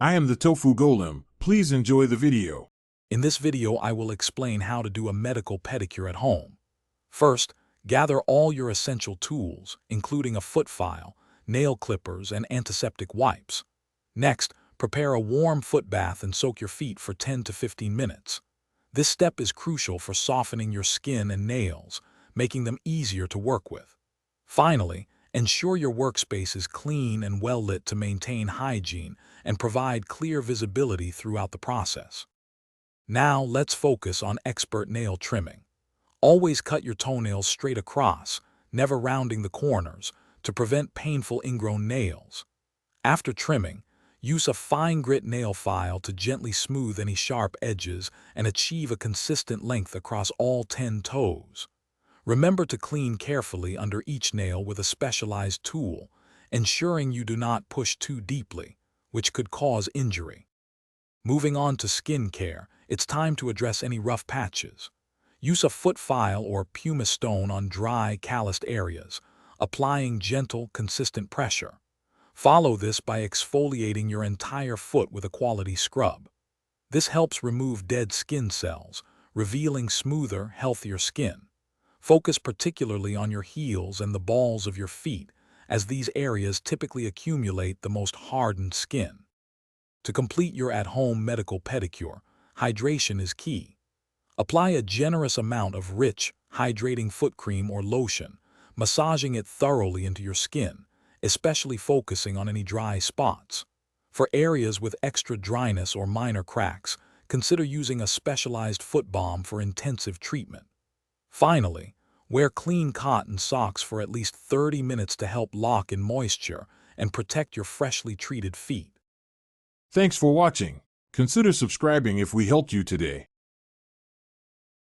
I am the Tofu Golem. Please enjoy the video. In this video, I will explain how to do a medical pedicure at home. First, gather all your essential tools, including a foot file, nail clippers, and antiseptic wipes. Next, prepare a warm foot bath and soak your feet for 10 to 15 minutes. This step is crucial for softening your skin and nails, making them easier to work with. Finally, ensure your workspace is clean and well lit to maintain hygiene and provide clear visibility throughout the process. Now, let's focus on expert nail trimming. Always cut your toenails straight across, never rounding the corners, to prevent painful ingrown nails. After trimming, use a fine grit nail file to gently smooth any sharp edges and achieve a consistent length across all 10 toes. Remember to clean carefully under each nail with a specialized tool, ensuring you do not push too deeply, which could cause injury. Moving on to skin care, it's time to address any rough patches. Use a foot file or pumice stone on dry, calloused areas, applying gentle, consistent pressure. Follow this by exfoliating your entire foot with a quality scrub. This helps remove dead skin cells, revealing smoother, healthier skin. Focus particularly on your heels and the balls of your feet, as these areas typically accumulate the most hardened skin. To complete your at-home medical pedicure, hydration is key. Apply a generous amount of rich, hydrating foot cream or lotion, massaging it thoroughly into your skin, especially focusing on any dry spots. For areas with extra dryness or minor cracks, consider using a specialized foot balm for intensive treatment. Finally, wear clean cotton socks for at least 30 minutes to help lock in moisture and protect your freshly treated feet. Thanks for watching. Consider subscribing if we helped you today.